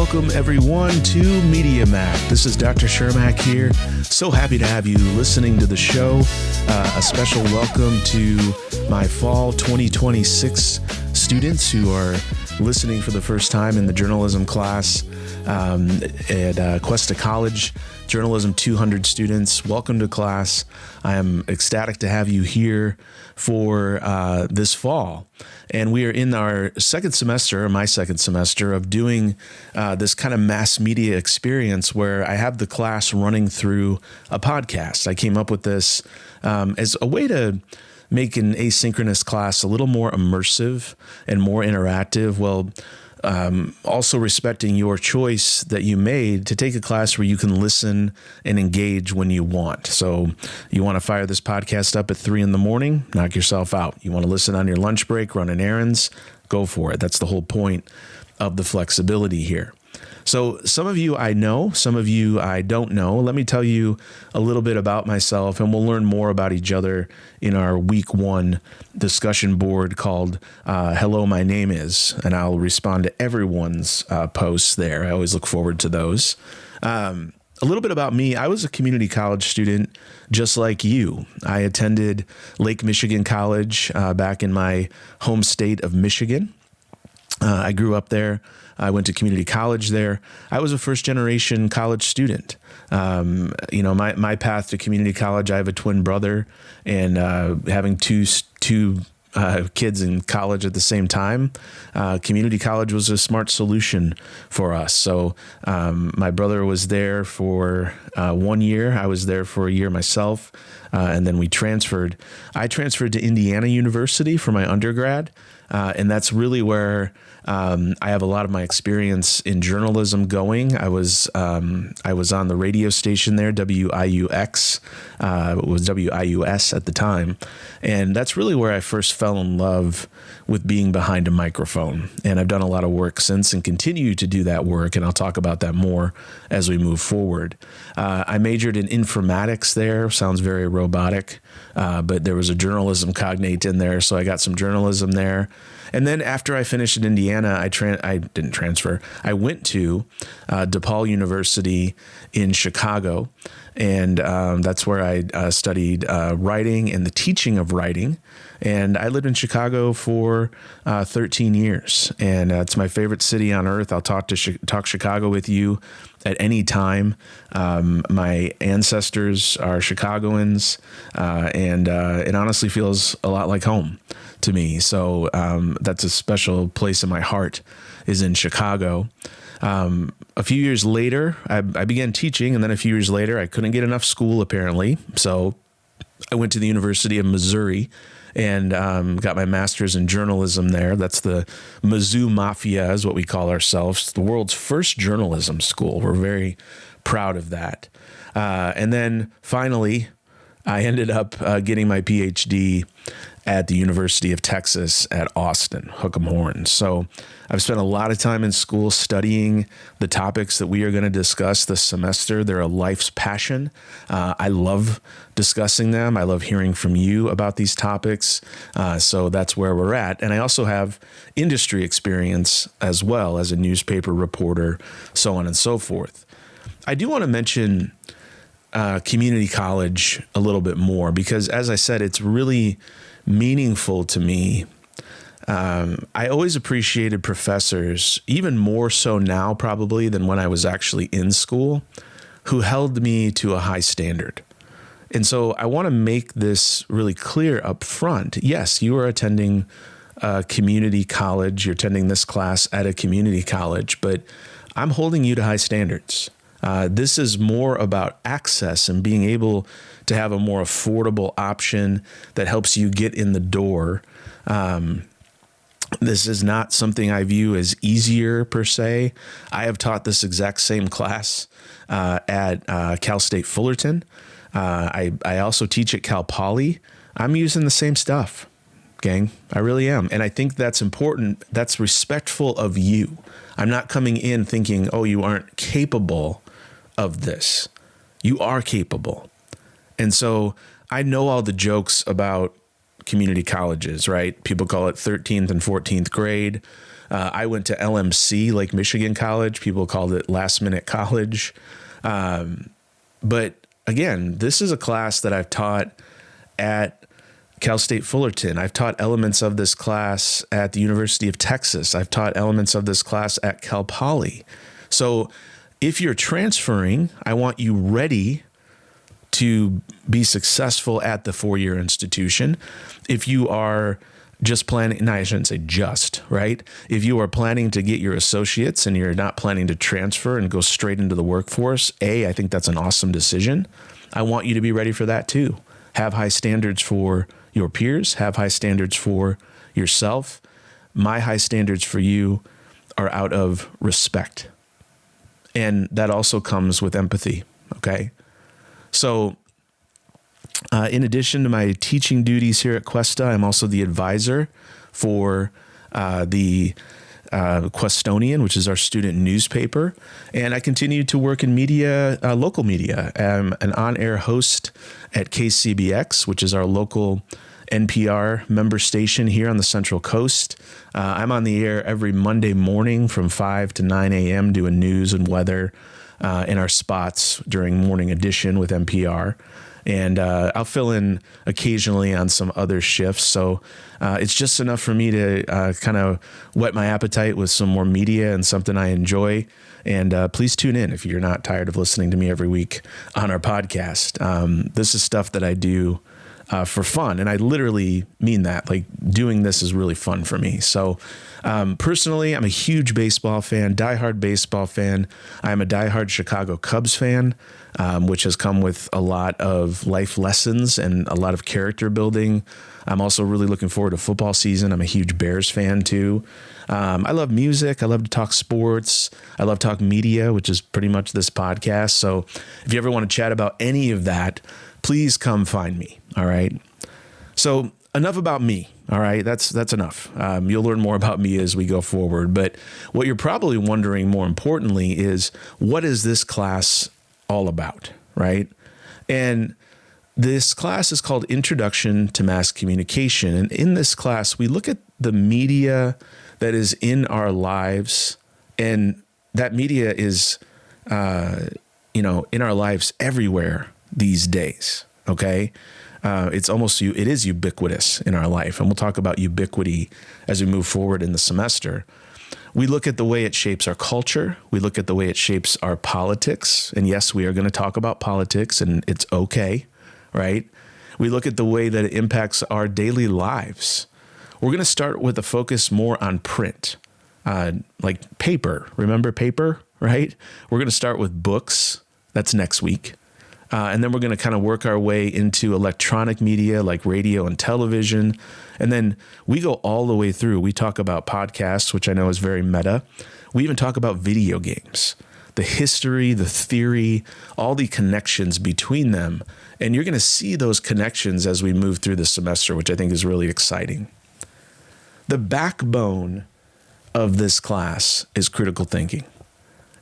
Welcome everyone to MediaMak. This is Dr. Shermak here. So happy to have you listening to the show. A special welcome to my fall 2026 students who are listening for the first time in the journalism class at Cuesta College. Journalism 200 students, welcome to class. I am ecstatic to have you here for this fall. And we are in our second semester, or my second semester, of doing this kind of mass media experience where I have the class running through a podcast. I came up with this as a way to make an asynchronous class a little more immersive and more interactive. Well, also respecting your choice that you made to take a class where you can listen and engage when you want. So you want to fire this podcast up at 3 a.m, knock yourself out. You want to listen on your lunch break, running errands, go for it. That's the whole point of the flexibility here. So some of you I know, some of you I don't know. Let me tell you a little bit about myself, and we'll learn more about each other in our week 1 discussion board called Hello, My Name Is, and I'll respond to everyone's posts there. I always look forward to those. A little bit about me. I was a community college student just like you. I attended Lake Michigan College back in my home state of Michigan. I grew up there. I went to community college there. I was a first-generation college student. My path to community college, I have a twin brother, and having two kids in college at the same time, community college was a smart solution for us. So my brother was there for 1 year. I was there for a year myself, and then we transferred. I transferred to Indiana University for my undergrad, and that's really where I have a lot of my experience in journalism going. I was on the radio station there, WIUX. It was WIUS at the time. And that's really where I first fell in love with being behind a microphone. And I've done a lot of work since and continue to do that work. And I'll talk about that more as we move forward. I majored in informatics there. Sounds very robotic, but there was a journalism cognate in there. So I got some journalism there. And then after I finished at Indiana, I didn't transfer. I went to DePaul University in Chicago, and that's where I studied writing and the teaching of writing. And I lived in Chicago for 13 years, and it's my favorite city on earth. I'll talk Chicago with you at any time. My ancestors are Chicagoans, and it honestly feels a lot like home to me. So that's a special place in my heart, is in Chicago. A few years later, I began teaching, and then a few years later, I couldn't get enough school apparently. So I went to the University of Missouri and got my master's in journalism there. That's the Mizzou Mafia is what we call ourselves. It's the world's first journalism school. We're very proud of that. And then finally, I ended up getting my PhD at the University of Texas at Austin, hook 'em horns. So I've spent a lot of time in school studying the topics that we are going to discuss this semester. They're a life's passion. I love discussing them. I love hearing from you about these topics. So that's where we're at. And I also have industry experience as well as a newspaper reporter, so on and so forth. I do want to mention community college a little bit more because, as I said, it's really meaningful to me. I always appreciated professors, even more so now probably than when I was actually in school, who held me to a high standard. And so I want to make this really clear up front. Yes, you are attending a community college. You're attending this class at a community college, but I'm holding you to high standards. This is more about access and being able to have a more affordable option that helps you get in the door. This is not something I view as easier per se. I have taught this exact same class at Cal State Fullerton. I also teach at Cal Poly. I'm using the same stuff, gang. I really am. And I think that's important. That's respectful of you. I'm not coming in thinking, oh, you aren't capable of this. You are capable. And so I know all the jokes about community colleges, right? People call it 13th and 14th grade. I went to LMC, Lake Michigan College. People called it last minute college. But again, this is a class that I've taught at Cal State Fullerton. I've taught elements of this class at the University of Texas. I've taught elements of this class at Cal Poly. So if you're transferring, I want you ready to be successful at the four-year institution. If you are just planning, no, I shouldn't say just, right? If you are planning to get your associates and you're not planning to transfer and go straight into the workforce, I think that's an awesome decision. I want you to be ready for that too. Have high standards for your peers, have high standards for yourself. My high standards for you are out of respect. And that also comes with empathy, okay? So in addition to my teaching duties here at Cuesta, I'm also the advisor for the Questonian, which is our student newspaper. And I continue to work in media, local media. I'm an on-air host at KCBX, which is our local NPR member station here on the Central Coast. I'm on the air every Monday morning from 5 to 9 a.m. doing news and weather in our spots during Morning Edition with NPR. And I'll fill in occasionally on some other shifts. So it's just enough for me to kind of whet my appetite with some more media and something I enjoy. And please tune in if you're not tired of listening to me every week on our podcast. This is stuff that I do for fun. And I literally mean that. Like, doing this is really fun for me. So personally, I'm a huge baseball fan, diehard baseball fan. I'm a diehard Chicago Cubs fan, which has come with a lot of life lessons and a lot of character building. I'm also really looking forward to football season. I'm a huge Bears fan too. I love music. I love to talk sports. I love talk media, which is pretty much this podcast. So if you ever want to chat about any of that, please come find me. All right. So enough about me. All right. That's enough. You'll learn more about me as we go forward. But what you're probably wondering more importantly is, what is this class all about? Right. And this class is called Introduction to Mass Communication. And in this class, we look at the media that is in our lives. And that media is, in our lives everywhere these days. Okay. It is ubiquitous in our life. And we'll talk about ubiquity as we move forward in the semester. We look at the way it shapes our culture. We look at the way it shapes our politics. And yes, we are going to talk about politics, and it's okay, right? We look at the way that it impacts our daily lives. We're going to start with a focus more on print, like paper. Remember paper, right? We're going to start with books. That's next week. And then we're going to kind of work our way into electronic media like radio and television. And then we go all the way through. We talk about podcasts, which I know is very meta. We even talk about video games, the history, the theory, all the connections between them. And you're going to see those connections as we move through the semester, which I think is really exciting. The backbone of this class is critical thinking.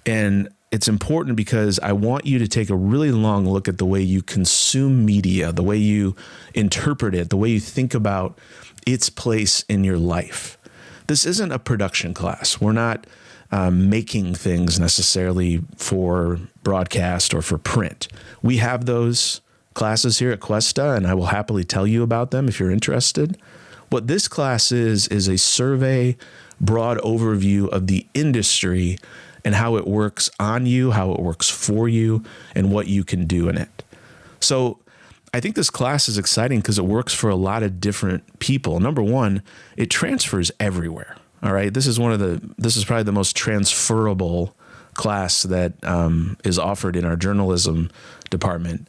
And it's important because I want you to take a really long look at the way you consume media, the way you interpret it, the way you think about its place in your life. This isn't a production class. We're not making things necessarily for broadcast or for print. We have those classes here at Cuesta, and I will happily tell you about them if you're interested. What this class is a survey, broad overview of the industry and how it works on you, how it works for you, and what you can do in it. So I think this class is exciting because it works for a lot of different people. Number one, it transfers everywhere. All right. This is probably the most transferable class that is offered in our journalism department.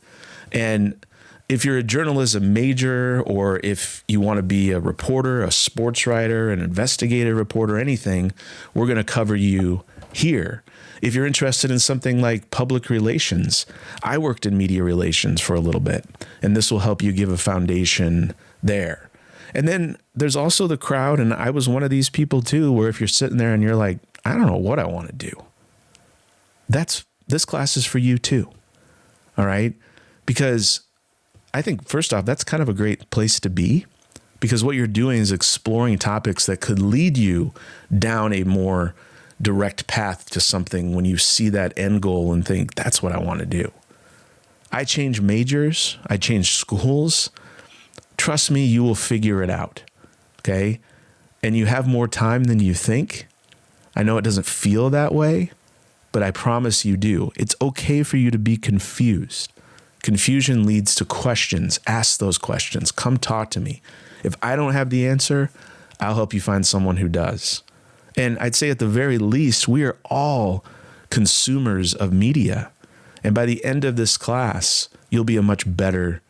And if you're a journalism major, or if you want to be a reporter, a sports writer, an investigative reporter, anything, we're going to cover you here. If you're interested in something like public relations, I worked in media relations for a little bit, and this will help you give a foundation there. And then there's also the crowd, and I was one of these people too, where if you're sitting there and you're like, I don't know what I want to do, this class is for you too. All right? Because I think, first off, that's kind of a great place to be, because what you're doing is exploring topics that could lead you down a more direct path to something when you see that end goal and think, that's what I want to do. I change majors, I change schools. Trust me, you will figure it out. Okay. And you have more time than you think. I know it doesn't feel that way, but I promise you do. It's okay for you to be confused. Confusion leads to questions. Ask those questions. Come talk to me. If I don't have the answer, I'll help you find someone who does. And I'd say at the very least, we are all consumers of media. And by the end of this class, you'll be a much better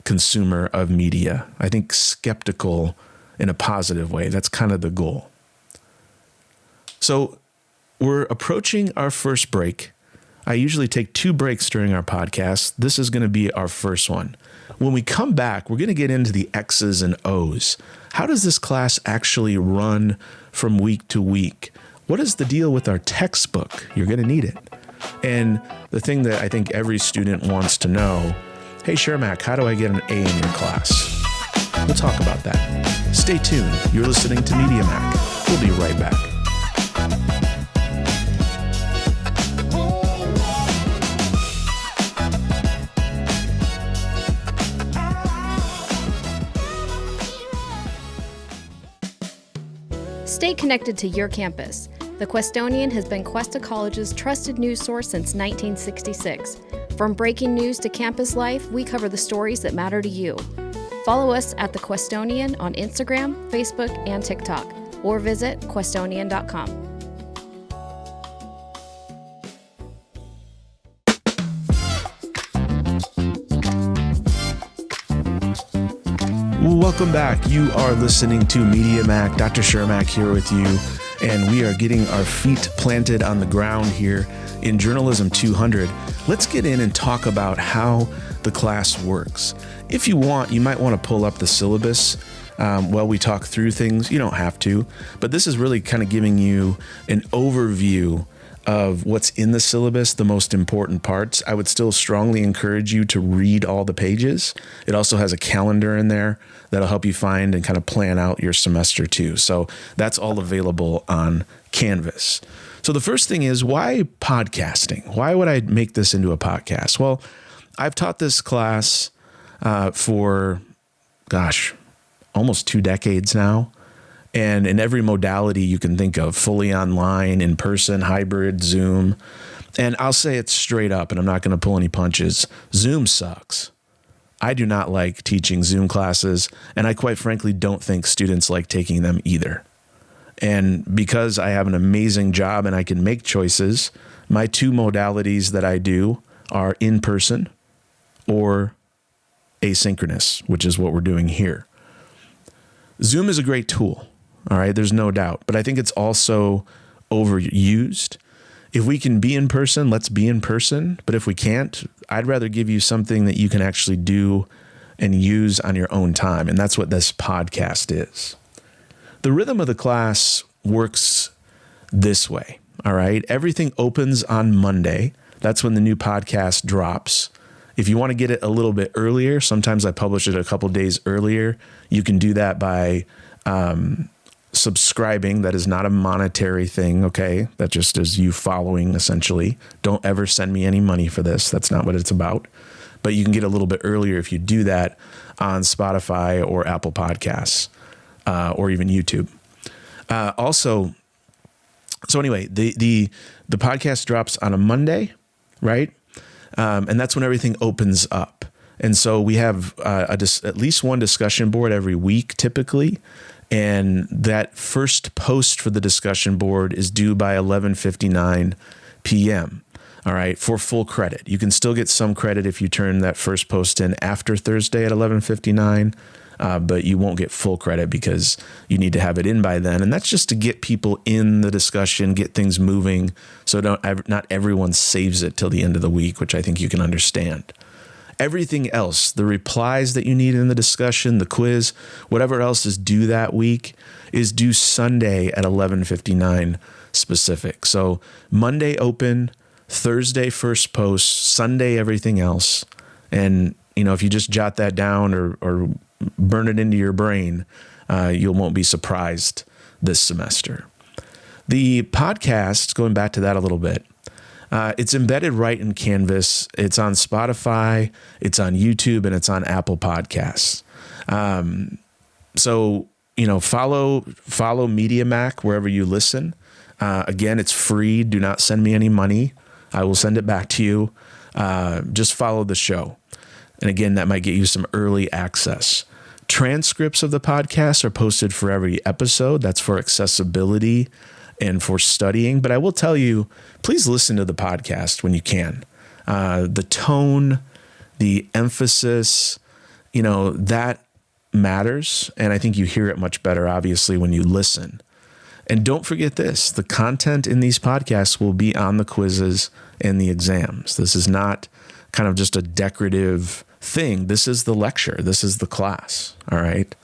consumer of media. I think skeptical in a positive way. That's kind of the goal. So we're approaching our first break. I usually take 2 breaks during our podcast. This is going to be our first one. When we come back, we're going to get into the X's and O's. How does this class actually run from week to week? What is the deal with our textbook? You're going to need it. And the thing that I think every student wants to know, hey, Shermak, how do I get an A in your class? We'll talk about that. Stay tuned. You're listening to MediaMak. We'll be right back. Stay connected to your campus. The Questonian has been Cuesta College's trusted news source since 1966. From breaking news to campus life, we cover the stories that matter to you. Follow us at The Questonian on Instagram, Facebook, and TikTok, or visit questonian.com. Welcome back. You are listening to MediaMak. Dr. Shermak here with you, and we are getting our feet planted on the ground here in Journalism 200. Let's get in and talk about how the class works. If you want, you might want to pull up the syllabus while we talk through things. You don't have to, but this is really kind of giving you an overview of what's in the syllabus, the most important parts. I would still strongly encourage you to read all the pages. It also has a calendar in there that'll help you find and kind of plan out your semester too. So that's all available on Canvas. So the first thing is, why podcasting? Why would I make this into a podcast? Well, I've taught this class for, almost 2 decades now. And in every modality you can think of, fully online, in person, hybrid, Zoom. And I'll say it straight up, and I'm not going to pull any punches. Zoom sucks. I do not like teaching Zoom classes, and I quite frankly don't think students like taking them either. And because I have an amazing job and I can make choices, my 2 modalities that I do are in person or asynchronous, which is what we're doing here. Zoom is a great tool. All right, there's no doubt, but I think it's also overused. If we can be in person, let's be in person. But if we can't, I'd rather give you something that you can actually do and use on your own time. And that's what this podcast is. The rhythm of the class works this way. All right, everything opens on Monday. That's when the new podcast drops. If you want to get it a little bit earlier, sometimes I publish it a couple days earlier. You can do that by subscribing. That is not a monetary thing, okay? That just is you following, essentially. Don't ever send me any money for this. That's not what it's about. But you can get a little bit earlier if you do that on Spotify or Apple Podcasts or even YouTube. So anyway, the podcast drops on a Monday, right? And that's when everything opens up. And so we have at least one discussion board every week, typically. And that first post for the discussion board is due by 11:59 p.m. All right, for full credit. You can still get some credit if you turn that first post in after Thursday at 11:59, but you won't get full credit because you need to have it in by then. And that's just to get people in the discussion, get things moving, so not everyone saves it till the end of the week, which I think you can understand. Everything else, the replies that you need in the discussion, the quiz, whatever else is due that week is due Sunday at 11:59 specific. So Monday open, Thursday first post, Sunday everything else. And, if you just jot that down or burn it into your brain. You won't be surprised this semester. The podcast, going back to that a little bit, it's embedded right in Canvas. It's on Spotify, it's on YouTube, and it's on Apple Podcasts. So, follow MediaMak wherever you listen. Again, it's free. Do not send me any money. I will send it back to you. Just follow the show. And again, that might get you some early access. Transcripts of the podcast are posted for every episode. That's for accessibility and for studying. But I will tell you, please listen to the podcast when you can. The tone, the emphasis, that matters. And I think you hear it much better, obviously, when you listen. And don't forget this, the content in these podcasts will be on the quizzes and the exams. This is not kind of just a decorative thing. This is the lecture. This is the class. All right.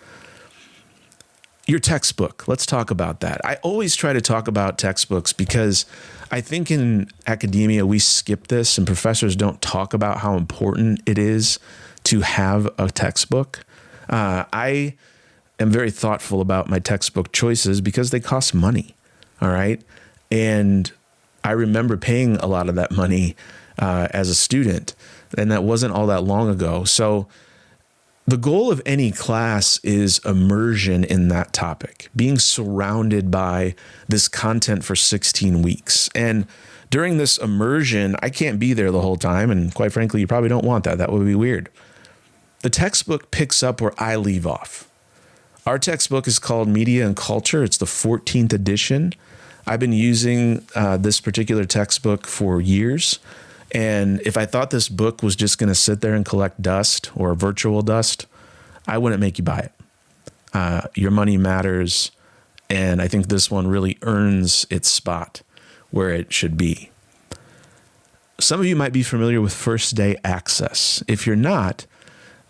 Your textbook. Let's talk about that. I always try to talk about textbooks because I think in academia, we skip this and professors don't talk about how important it is to have a textbook. I am very thoughtful about my textbook choices because they cost money. All right. And I remember paying a lot of that money as a student, and that wasn't all that long ago. So the goal of any class is immersion in that topic, being surrounded by this content for 16 weeks. And during this immersion, I can't be there the whole time. And quite frankly, you probably don't want that. That would be weird. The textbook picks up where I leave off. Our textbook is called Media and Culture. It's the 14th edition. I've been using this particular textbook for years. And if I thought this book was just going to sit there and collect dust or virtual dust, I wouldn't make you buy it. Your money matters. And I think this one really earns its spot where it should be. Some of you might be familiar with First Day Access. If you're not,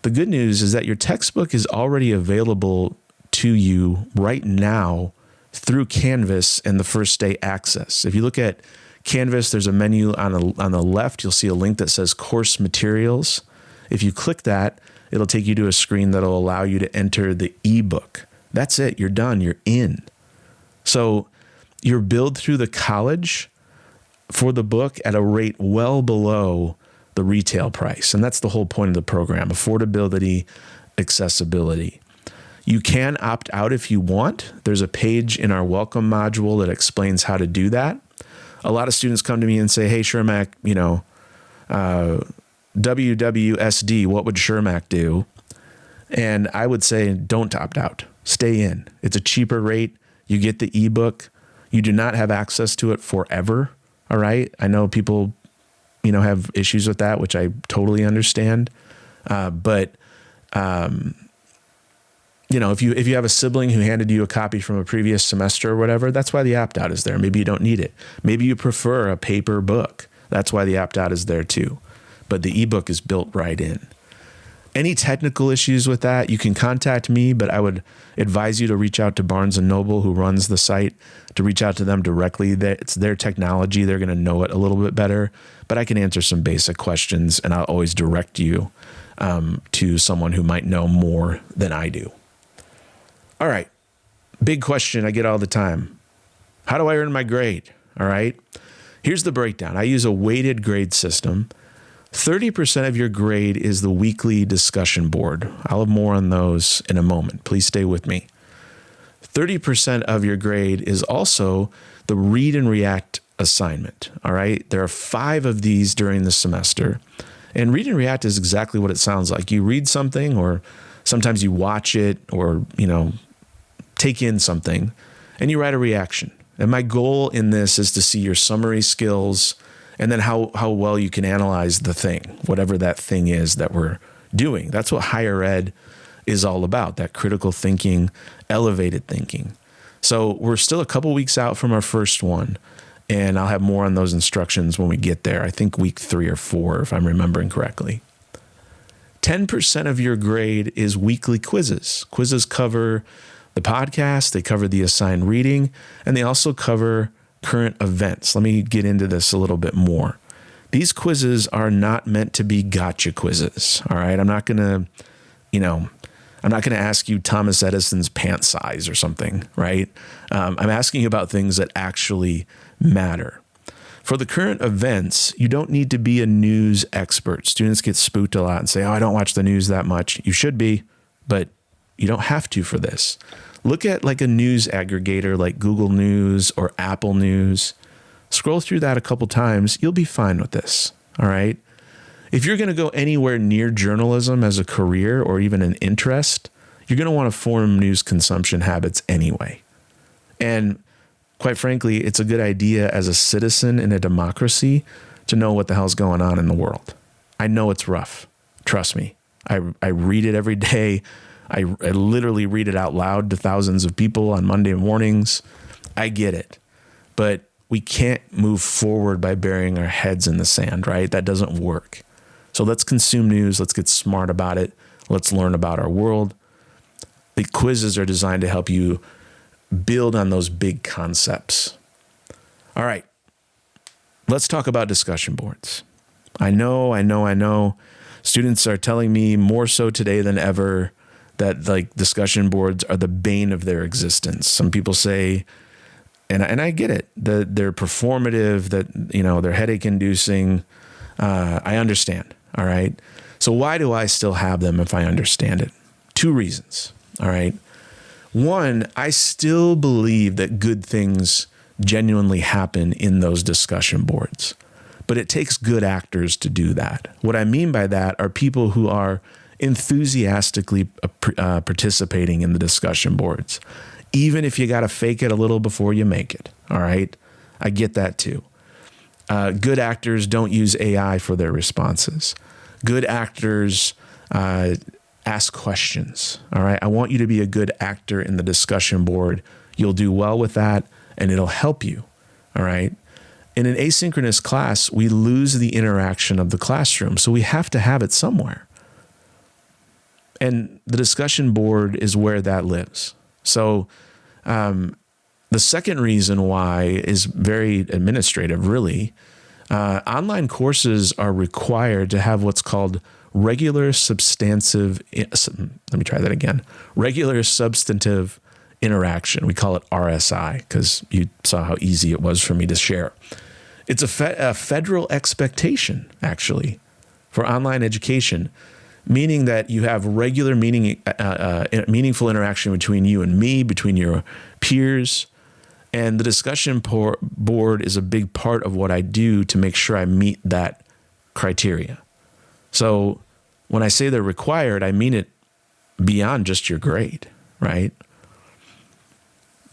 the good news is that your textbook is already available to you right now through Canvas and the First Day Access. If you look at Canvas, there's a menu on the left. You'll see a link that says Course Materials. If you click that, it'll take you to a screen that'll allow you to enter the ebook. That's it. You're done. You're in. So you're billed through the college for the book at a rate well below the retail price. And that's the whole point of the program: affordability, accessibility. You can opt out if you want. There's a page in our welcome module that explains how to do that. A lot of students come to me and say, hey, Shermak, WWSD, what would Shermak do? And I would say, don't opt out. Stay in. It's a cheaper rate. You get the ebook. You do not have access to it forever. All right. I know people, have issues with that, which I totally understand. But if you have a sibling who handed you a copy from a previous semester or whatever, that's why the opt-out is there. Maybe you don't need it. Maybe you prefer a paper book. That's why the opt-out is there too. But the ebook is built right in. Any technical issues with that, you can contact me, but I would advise you to reach out to Barnes & Noble, who runs the site, to reach out to them directly. It's their technology. They're going to know it a little bit better, but I can answer some basic questions, and I'll always direct you to someone who might know more than I do. All right. Big question I get all the time. How do I earn my grade? All right. Here's the breakdown. I use a weighted grade system. 30% of your grade is the weekly discussion board. I'll have more on those in a moment. Please stay with me. 30% of your grade is also the read and react assignment. All right. There are 5 of these during the semester. And read and react is exactly what it sounds like. You read something, or sometimes you watch it, or, take in something, and you write a reaction. And my goal in this is to see your summary skills, and then how well you can analyze the thing, whatever that thing is that we're doing. That's what higher ed is all about, that critical thinking, elevated thinking. So we're still a couple weeks out from our first one, and I'll have more on those instructions when we get there. I think week 3 or 4, if I'm remembering correctly. 10% of your grade is weekly quizzes. Quizzes cover the podcast, they cover the assigned reading, and they also cover current events. Let me get into this a little bit more. These quizzes are not meant to be gotcha quizzes. All right. I'm not going to, I'm not going to ask you Thomas Edison's pant size or something, right? I'm asking you about things that actually matter. For the current events, you don't need to be a news expert. Students get spooked a lot and say, oh, I don't watch the news that much. You should be, but you don't have to for this. Look at like a news aggregator like Google News or Apple News. Scroll through that a couple times. You'll be fine with this, all right? If you're going to go anywhere near journalism as a career or even an interest, you're going to want to form news consumption habits anyway. And quite frankly, it's a good idea as a citizen in a democracy to know what the hell's going on in the world. I know it's rough. Trust me. I read it every day. I literally read it out loud to thousands of people on Monday mornings. I get it. But we can't move forward by burying our heads in the sand, right? That doesn't work. So let's consume news. Let's get smart about it. Let's learn about our world. The quizzes are designed to help you build on those big concepts. All right. Let's talk about discussion boards. I know. Students are telling me more so today than ever that like discussion boards are the bane of their existence. Some people say, and I get it, that they're performative, that, you know, they're headache inducing. I understand. All right. So why do I still have them if I understand it? 2 reasons. All right. One, I still believe that good things genuinely happen in those discussion boards, but it takes good actors to do that. What I mean by that are people who are enthusiastically participating in the discussion boards, even if you got to fake it a little before you make it. All right. I get that too. Good actors don't use AI for their responses. Good actors ask questions. All right. I want you to be a good actor in the discussion board. You'll do well with that and it'll help you. All right. In an asynchronous class, we lose the interaction of the classroom. So we have to have it somewhere. And the discussion board is where that lives. So the second reason why is very administrative, really. Online courses are required to have what's called regular substantive interaction. We call it RSI because you saw how easy it was for me to share. It's a federal expectation, actually, for online education, meaning that you have regular meaningful interaction between you and me, between your peers. And the discussion board is a big part of what I do to make sure I meet that criteria. So when I say they're required, I mean it beyond just your grade, right?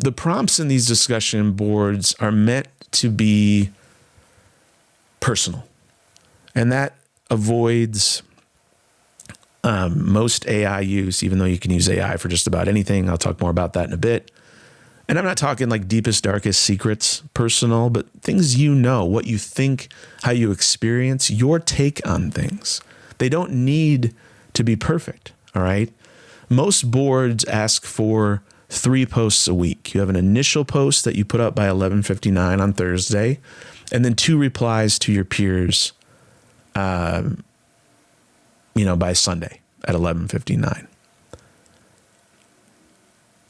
The prompts in these discussion boards are meant to be personal, and that avoids most AI use, even though you can use AI for just about anything. I'll talk more about that in a bit. And I'm not talking like deepest, darkest secrets, personal, but things you know, what you think, how you experience, your take on things. They don't need to be perfect, all right? Most boards ask for 3 posts a week. You have an initial post that you put up by 11:59 on Thursday, and then 2 replies to your peers, by Sunday at 11:59.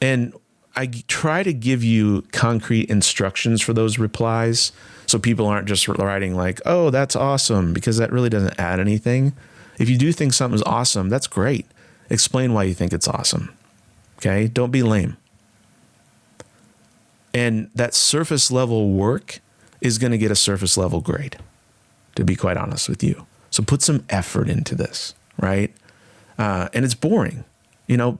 And I try to give you concrete instructions for those replies so people aren't just writing like, oh, that's awesome, because that really doesn't add anything. If you do think something's awesome, that's great. Explain why you think it's awesome. Okay? Don't be lame. And that surface level work is going to get a surface level grade, to be quite honest with you. So put some effort into this, right? And it's boring.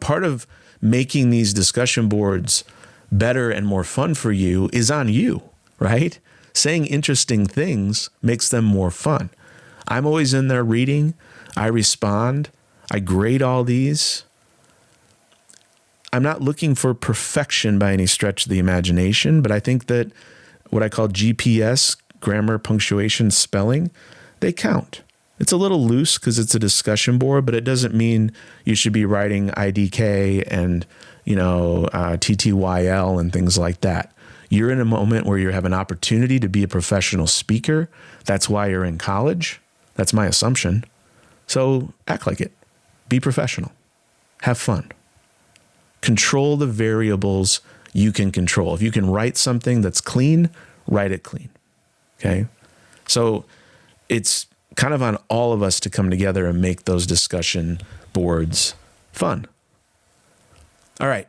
Part of making these discussion boards better and more fun for you is on you, right? Saying interesting things makes them more fun. I'm always in there reading. I respond. I grade all these. I'm not looking for perfection by any stretch of the imagination, but I think that what I call GPS, grammar, punctuation, spelling, they count. It's a little loose because it's a discussion board, but it doesn't mean you should be writing IDK and, TTYL and things like that. You're in a moment where you have an opportunity to be a professional speaker. That's why you're in college. That's my assumption. So act like it. Be professional. Have fun. Control the variables you can control. If you can write something that's clean, write it clean. Okay? So it's kind of on all of us to come together and make those discussion boards fun. All right.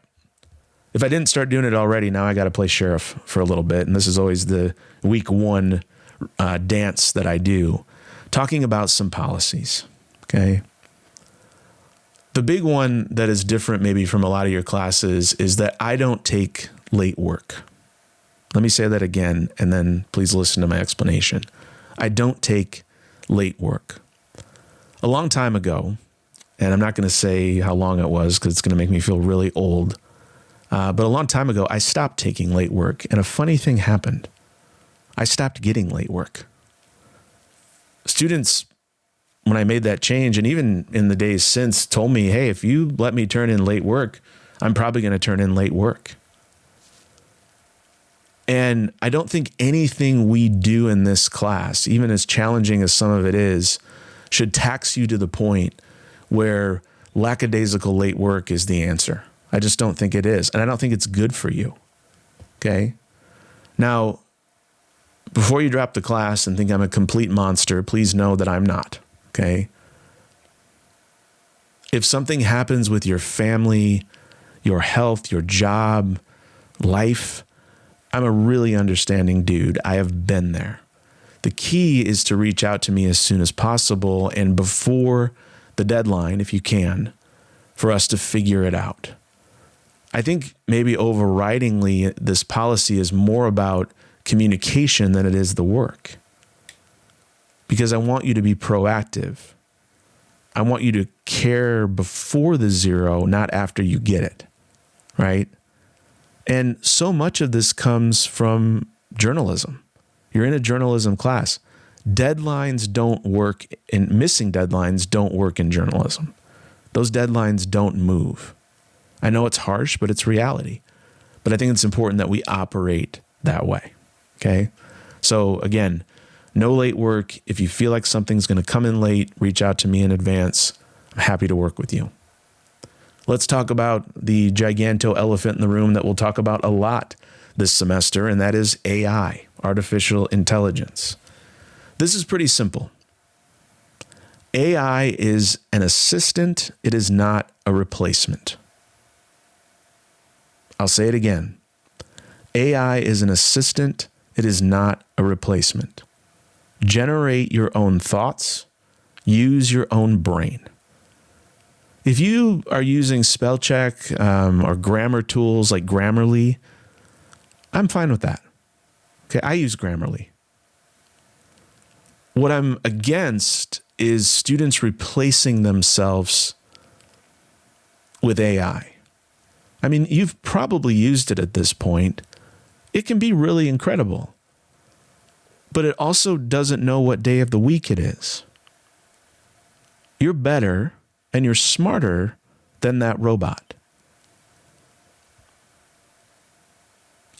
If I didn't start doing it already, now I got to play sheriff for a little bit. And this is always the week one dance that I do, talking about some policies. Okay. The big one that is different maybe from a lot of your classes is that I don't take late work. Let me say that again, and then please listen to my explanation. I don't take late work. A long time ago, and I'm not going to say how long it was because it's going to make me feel really old, but a long time ago, I stopped taking late work, and a funny thing happened. I stopped getting late work. Students, when I made that change, and even in the days since, told me, hey, if you let me turn in late work, I'm probably going to turn in late work. And I don't think anything we do in this class, even as challenging as some of it is, should tax you to the point where lackadaisical late work is the answer. I just don't think it is. And I don't think it's good for you. Okay? Now, before you drop the class and think I'm a complete monster, please know that I'm not. Okay? If something happens with your family, your health, your job, life, I'm a really understanding dude. I have been there. The key is to reach out to me as soon as possible and before the deadline, if you can, for us to figure it out. I think maybe overridingly, this policy is more about communication than it is the work. Because I want you to be proactive. I want you to care before the zero, not after you get it, right? And so much of this comes from journalism. You're in a journalism class. Deadlines don't work, and missing deadlines don't work in journalism. Those deadlines don't move. I know it's harsh, but it's reality. But I think it's important that we operate that way, okay? So again, no late work. If you feel like something's going to come in late, reach out to me in advance. I'm happy to work with you. Let's talk about the giganto elephant in the room that we'll talk about a lot this semester, and that is AI, artificial intelligence. This is pretty simple. AI is an assistant. It is not a replacement. I'll say it again. AI is an assistant. It is not a replacement. Generate your own thoughts. Use your own brain. If you are using spell check or grammar tools like Grammarly, I'm fine with that. Okay, I use Grammarly. What I'm against is students replacing themselves with AI. I mean, you've probably used it at this point. It can be really incredible, but it also doesn't know what day of the week it is. You're better and you're smarter than that robot.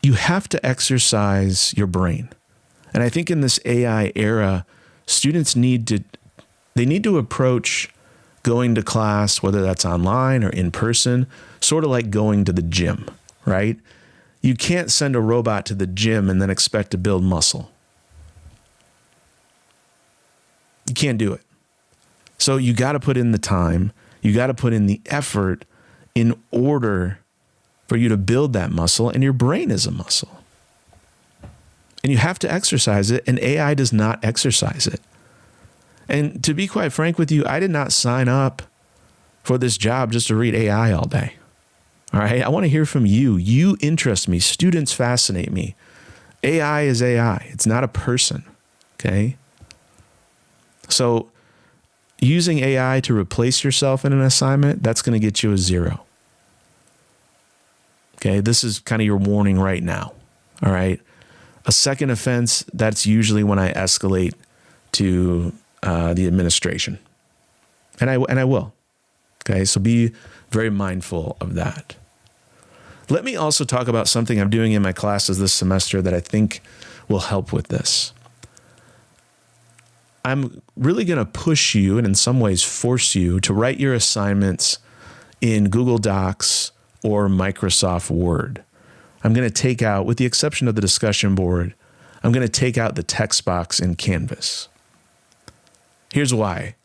You have to exercise your brain. And I think in this AI era, students need to approach going to class, whether that's online or in person, sort of like going to the gym, right? You can't send a robot to the gym and then expect to build muscle. You can't do it. So you got to put in the time, you got to put in the effort in order for you to build that muscle, and your brain is a muscle. And you have to exercise it, and AI does not exercise it. And to be quite frank with you, I did not sign up for this job just to read AI all day. All right? I want to hear from you. You interest me. Students fascinate me. AI is AI. It's not a person. Okay? So using AI to replace yourself in an assignment, that's going to get you a 0. Okay? This is kind of your warning right now. All right? A second offense, that's usually when I escalate to the administration. And I will. Okay? So be very mindful of that. Let me also talk about something I'm doing in my classes this semester that I think will help with this. I'm really going to push you and in some ways force you to write your assignments in Google Docs or Microsoft Word. I'm going to take out, with the exception of the discussion board, I'm going to take out the text box in Canvas. Here's why.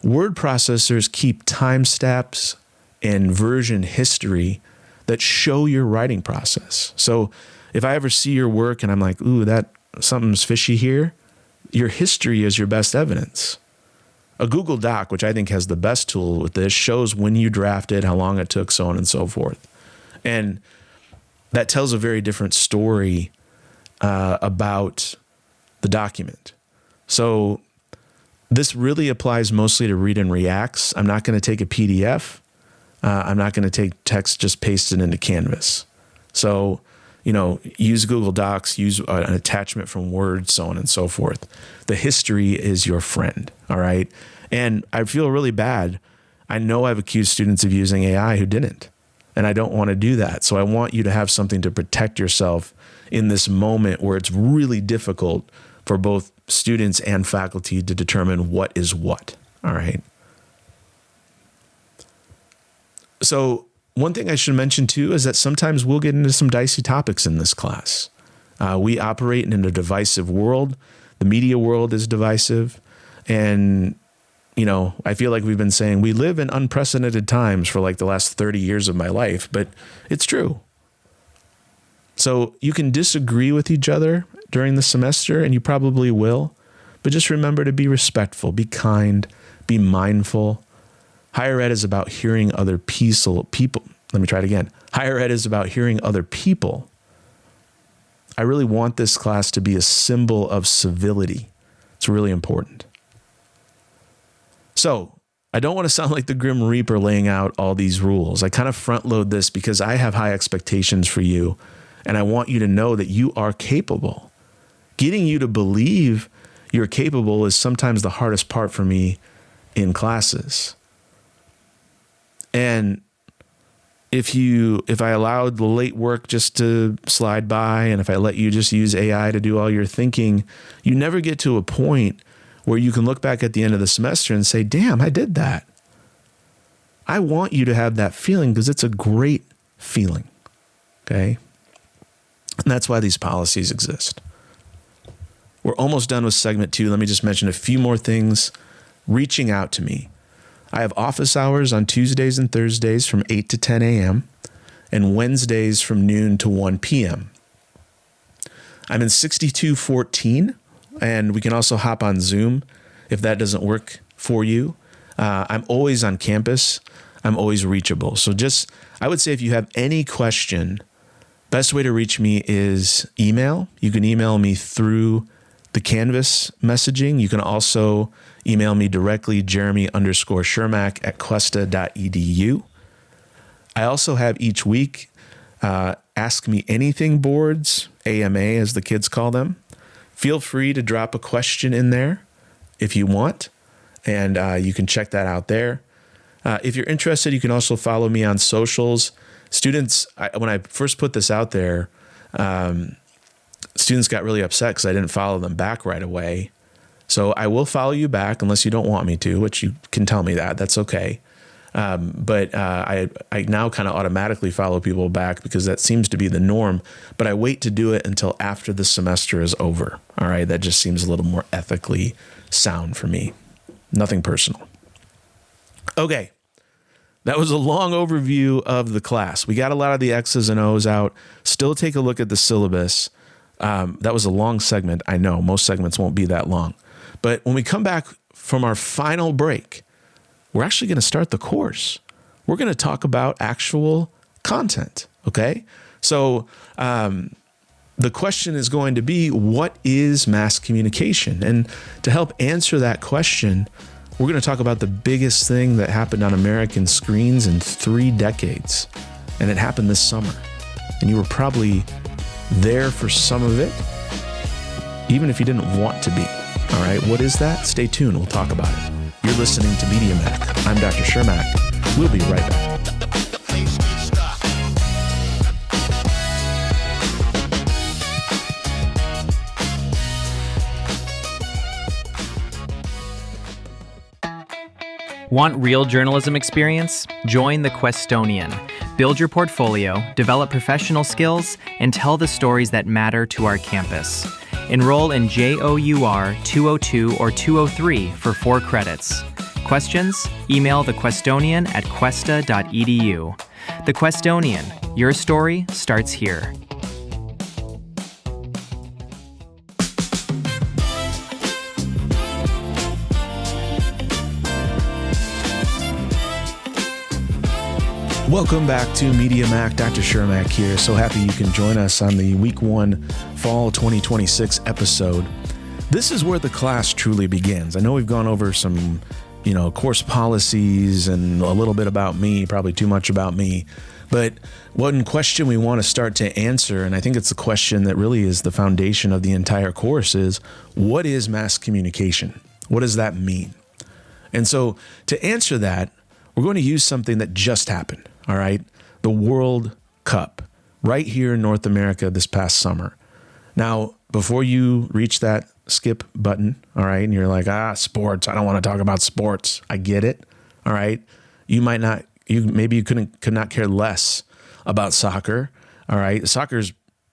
Word processors keep timestamps and version history that show your writing process. So if I ever see your work and I'm like, ooh, that something's fishy here, your history is your best evidence. A Google Doc, which I think has the best tool with this, shows when you drafted, how long it took, so on and so forth. And that tells a very different story about the document. So this really applies mostly to read and reacts. I'm not going to take a PDF. I'm not going to take text, just paste it into Canvas. So, use Google Docs, use an attachment from Word, so on and so forth. The history is your friend, all right? And I feel really bad. I know I've accused students of using AI who didn't, and I don't want to do that. So I want you to have something to protect yourself in this moment where it's really difficult for both students and faculty to determine what is what, all right? So one thing I should mention too is that sometimes we'll get into some dicey topics in this class. We operate in a divisive world. The media world is divisive. And, I feel like we've been saying we live in unprecedented times for like the last 30 years of my life, but it's true. So you can disagree with each other during the semester, and you probably will, but just remember to be respectful, be kind, be mindful. Higher ed is about hearing other people. Let me try it again. Higher ed is about hearing other people. I really want this class to be a symbol of civility. It's really important. So I don't want to sound like the Grim Reaper laying out all these rules. I kind of front load this because I have high expectations for you, and I want you to know that you are capable. Getting you to believe you're capable is sometimes the hardest part for me in classes. And if I allowed the late work just to slide by, and if I let you just use AI to do all your thinking, you never get to a point where you can look back at the end of the semester and say, damn, I did that. I want you to have that feeling because it's a great feeling, okay? And that's why these policies exist. We're almost done with segment 2. Let me just mention a few more things. Reaching out to me. I have office hours on Tuesdays and Thursdays from 8 to 10 a.m. and Wednesdays from noon to 1 p.m. I'm in 6214, and we can also hop on Zoom if that doesn't work for you. I'm always on campus. I'm always reachable. So I would say if you have any question, best way to reach me is email. You can email me through the Canvas messaging. You can also email me directly, jeremy_Shermak@cuesta.edu. I also have each week Ask Me Anything boards, AMA as the kids call them. Feel free to drop a question in there if you want, and you can check that out there. If you're interested, you can also follow me on socials. Students, when I first put this out there, students got really upset because I didn't follow them back right away. So I will follow you back unless you don't want me to, which you can tell me that. That's okay. But I now kind of automatically follow people back because that seems to be the norm. But I wait to do it until after the semester is over. All right. That just seems a little more ethically sound for me. Nothing personal. Okay. That was a long overview of the class. We got a lot of the X's and O's out. Still take a look at the syllabus. That was a long segment. I know most segments won't be that long. But when we come back from our final break, we're actually going to start the course. We're going to talk about actual content, okay? So the question is going to be, what is mass communication? And to help answer that question, we're going to talk about the biggest thing that happened on American screens in 3 decades. And it happened this summer. And you were probably there for some of it, even if you didn't want to be. All right, what is that? Stay tuned. We'll talk about it. You're listening to MediaMak. I'm Dr. Shermak. We'll be right back. Want real journalism experience? Join the Questonian. Build your portfolio, develop professional skills, and tell the stories that matter to our campus. Enroll in JOUR 202 or 203 for 4 credits. Questions? Email thequestonian@questa.edu. The Questonian. Your story starts here. Welcome back to MediaMak. Dr. Shermak here. So happy you can join us on the Week 1 Fall 2026 episode. This is where the class truly begins. I know we've gone over some, course policies and a little bit about me, probably too much about me. But one question we want to start to answer, and I think it's the question that really is the foundation of the entire course, is what is mass communication? What does that mean? And so to answer that, we're going to use something that just happened. All right, the World Cup right here in North America this past summer. Now, before you reach that skip button, all right, and you're like, sports, I don't want to talk about sports. I get it. All right. Maybe you could not care less about soccer. All right. Soccer's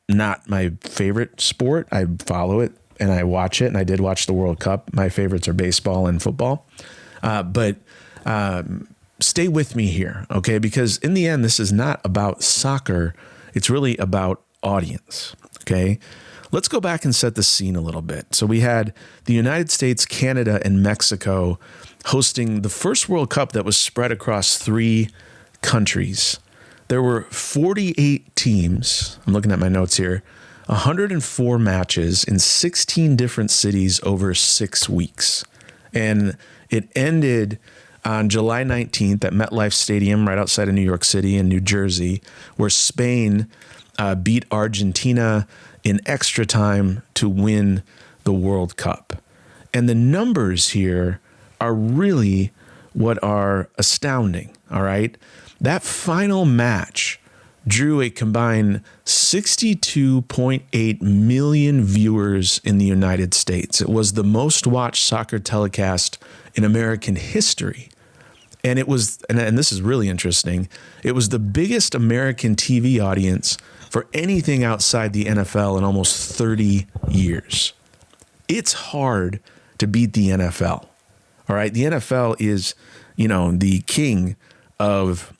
not my favorite sport. I follow it and I watch it, and I did watch the World Cup. My favorites are baseball and football. But stay with me here, okay? Because in the end, this is not about soccer. It's really about audience, okay? Let's go back and set the scene a little bit. So we had the United States, Canada, and Mexico hosting the first World Cup that was spread across 3 countries. There were 48 teams. I'm looking at my notes here. 104 matches in 16 different cities over 6 weeks. And it ended on July 19th at MetLife Stadium right outside of New York City in New Jersey, where Spain beat Argentina in extra time to win the World Cup. And the numbers here are really what are astounding, all right? That final match drew a combined 62.8 million viewers in the United States. It was the most watched soccer telecast in American history. And it was, and this is really interesting, it was the biggest American TV audience for anything outside the NFL in almost 30 years. It's hard to beat the NFL. All right. The NFL is, the king of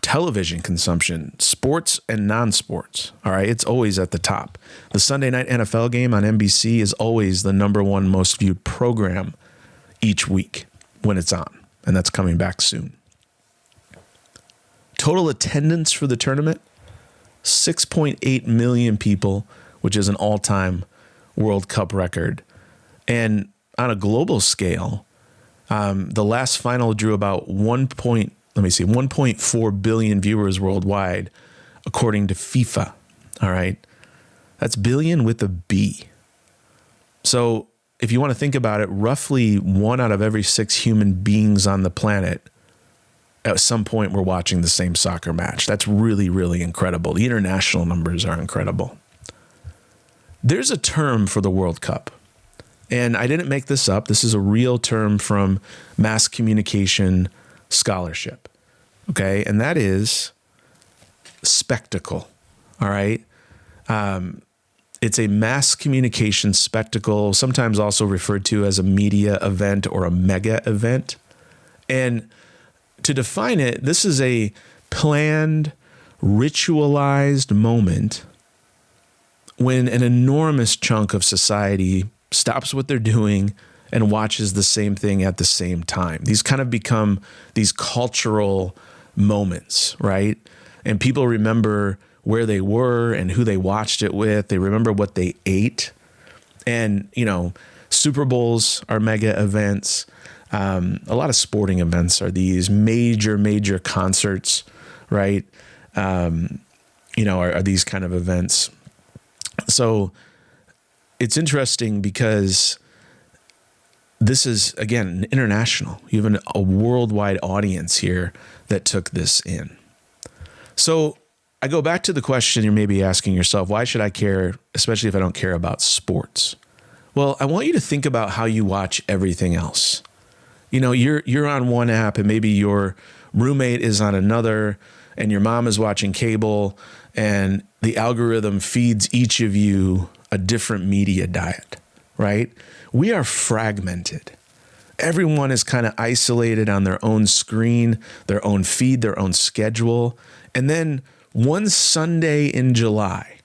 television consumption, sports and non-sports. All right. It's always at the top. The Sunday night NFL game on NBC is always the #1 most viewed program each week when it's on. And that's coming back soon. Total attendance for the tournament, 6.8 million people, which is an all-time World Cup record. And on a global scale, the last final drew about 1.4 billion viewers worldwide, according to FIFA. All right. That's billion with a B. So if you want to think about it, roughly 1 out of every 6 human beings on the planet at some point were watching the same soccer match. That's really, really incredible. The international numbers are incredible. There's a term for the World Cup, and I didn't make this up. This is a real term from mass communication scholarship, okay? And that is spectacle, all right? It's a mass communication spectacle, sometimes also referred to as a media event or a mega event. And to define it, this is a planned, ritualized moment when an enormous chunk of society stops what they're doing and watches the same thing at the same time. These kind of become these cultural moments, right? And people remember where they were and who they watched it with. They remember what they ate. And, Super Bowls are mega events. A lot of sporting events are these major concerts, right? Are these kind of events. So it's interesting because this is, again, international. You have a worldwide audience here that took this in. So I go back to the question you're maybe asking yourself, why should I care, especially if I don't care about sports? Well, I want you to think about how you watch everything else. You're on one app and maybe your roommate is on another and your mom is watching cable and the algorithm feeds each of you a different media diet, right? We are fragmented. Everyone is kind of isolated on their own screen, their own feed, their own schedule. And then one Sunday in July,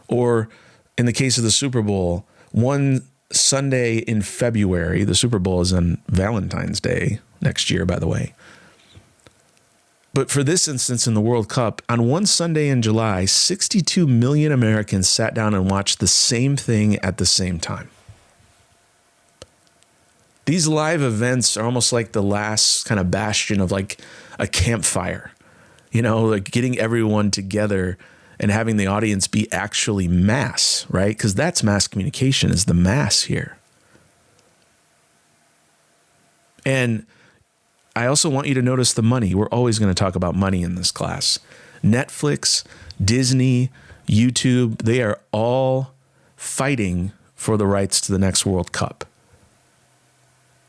or in the case of the Super Bowl, one Sunday in February, the Super Bowl is on Valentine's Day next year, by the way. But for this instance in the World Cup, on one Sunday in July, 62 million Americans sat down and watched the same thing at the same time. These live events are almost like the last kind of bastion of like a campfire, like getting everyone together and having the audience be actually mass, right? Because that's mass communication, is the mass here. And I also want you to notice the money. We're always going to talk about money in this class. Netflix, Disney, YouTube, they are all fighting for the rights to the next World Cup.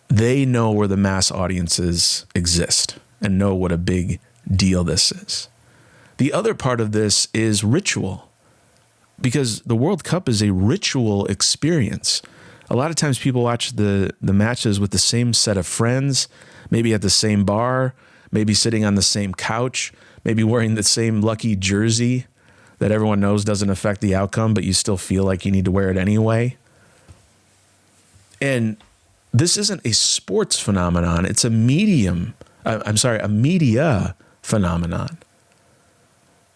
They know where the mass audiences exist and know what a big deal this is. The other part of this is ritual, because the World Cup is a ritual experience. A lot of times people watch the matches with the same set of friends, maybe at the same bar, maybe sitting on the same couch, maybe wearing the same lucky jersey that everyone knows doesn't affect the outcome, but you still feel like you need to wear it anyway. And this isn't a sports phenomenon. It's a media phenomenon.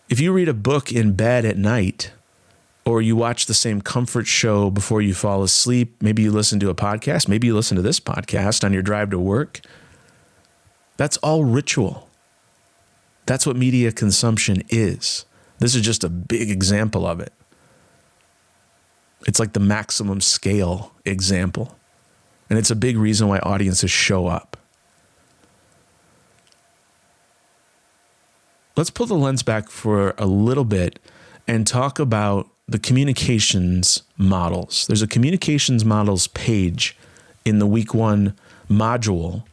If you read a book in bed at night, or you watch the same comfort show before you fall asleep, maybe you listen to a podcast, maybe you listen to this podcast on your drive to work, that's all ritual. That's what media consumption is. This is just a big example of it. It's like the maximum scale example. And it's a big reason why audiences show up. Let's pull the lens back for a little bit and talk about the communications models. There's a communications models page in the week 1 module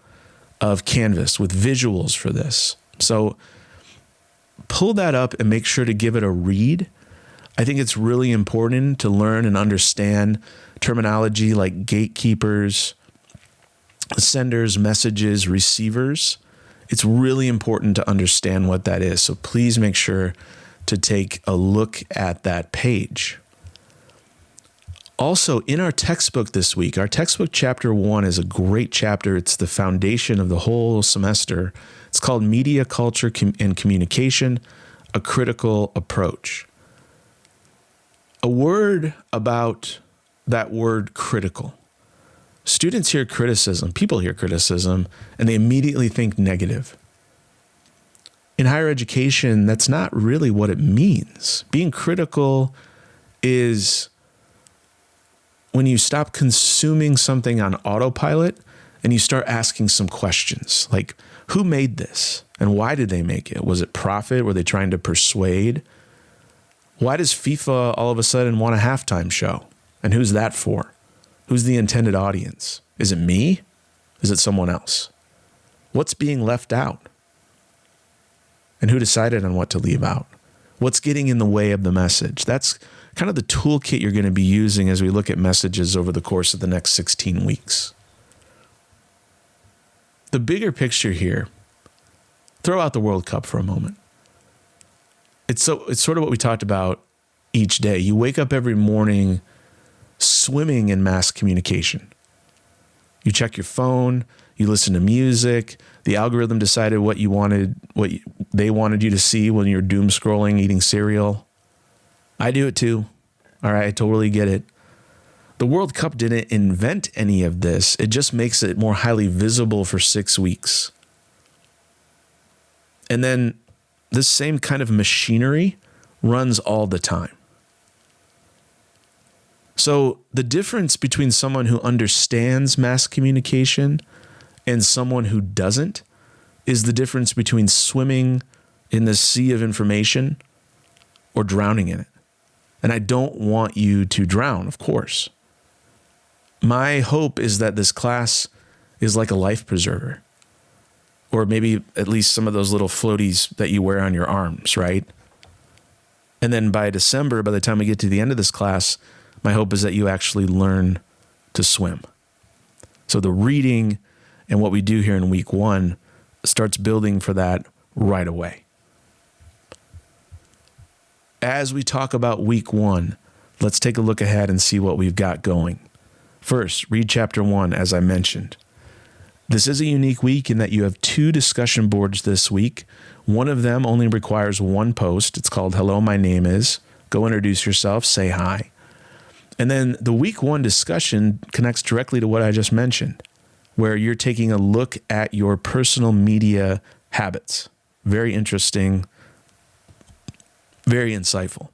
of Canvas with visuals for this. So pull that up and make sure to give it a read. I think it's really important to learn and understand terminology like gatekeepers, senders, messages, receivers. It's really important to understand what that is. So please make sure to take a look at that page. Also, in our textbook this week, our textbook chapter 1 is a great chapter. It's the foundation of the whole semester. It's called Media, Culture, and Communication, A Critical Approach. A word about that word critical. Students hear criticism, people hear criticism, and they immediately think negative. In higher education, that's not really what it means. Being critical is when you stop consuming something on autopilot and you start asking some questions like, who made this and why did they make it? Was it profit? Were they trying to persuade? Why does FIFA all of a sudden want a halftime show? And who's that for? Who's the intended audience? Is it me? Is it someone else? What's being left out? And who decided on what to leave out? What's getting in the way of the message? That's kind of the toolkit you're going to be using as we look at messages over the course of the next 16 weeks. The bigger picture here, throw out the World Cup for a moment. It's sort of what we talked about each day. You wake up every morning swimming in mass communication. You check your phone, you listen to music, the algorithm decided what they wanted you to see when you're doom scrolling, eating cereal. I do it too. All right, I totally get it. The World Cup didn't invent any of this. It just makes it more highly visible for 6 weeks. And then this same kind of machinery runs all the time. So the difference between someone who understands mass communication and someone who doesn't is the difference between swimming in the sea of information or drowning in it. And I don't want you to drown, of course. My hope is that this class is like a life preserver, or maybe at least some of those little floaties that you wear on your arms, right? And then by December, by the time we get to the end of this class, my hope is that you actually learn to swim. So the reading and what we do here in week 1 starts building for that right away. As we talk about week 1, let's take a look ahead and see what we've got going. First, read chapter 1, as I mentioned. This is a unique week in that you have 2 discussion boards this week. One of them only requires 1 post. It's called Hello, My Name Is. Go introduce yourself, say hi. And then the week 1 discussion connects directly to what I just mentioned, where you're taking a look at your personal media habits. Very interesting, very insightful.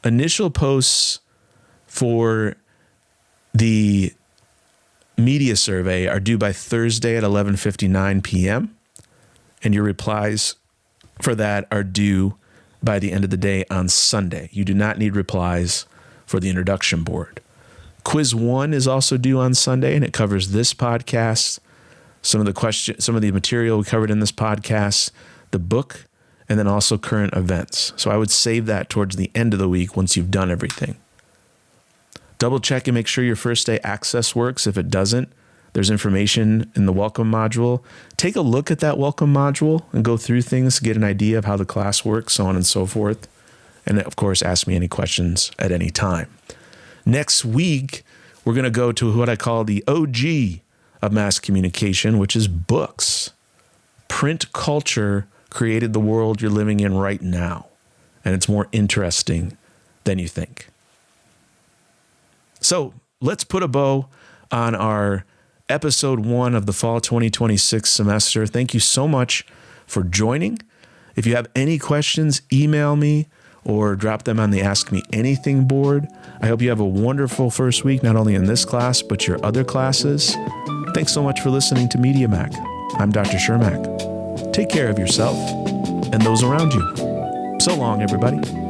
Initial posts for the media survey are due by Thursday at 11:59 p.m. And your replies for that are due by the end of the day on Sunday. You do not need replies for the introduction board. Quiz 1 is also due on Sunday, and it covers this podcast, some of the material we covered in this podcast, the book, and then also current events. So I would save that towards the end of the week once you've done everything. Double check and make sure your first day access works. If it doesn't, there's information in the welcome module. Take a look at that welcome module and go through things to get an idea of how the class works, so on and so forth. And of course, ask me any questions at any time. Next week, we're going to go to what I call the OG of mass communication, which is books. Print culture created the world you're living in right now, and it's more interesting than you think. So let's put a bow on our episode 1 of the fall 2026 semester. Thank you so much for joining. If you have any questions, email me or drop them on the Ask Me Anything board. I hope you have a wonderful first week, not only in this class, but your other classes. Thanks so much for listening to MediaMak. I'm Dr. Shermak. Take care of yourself and those around you. So long, everybody.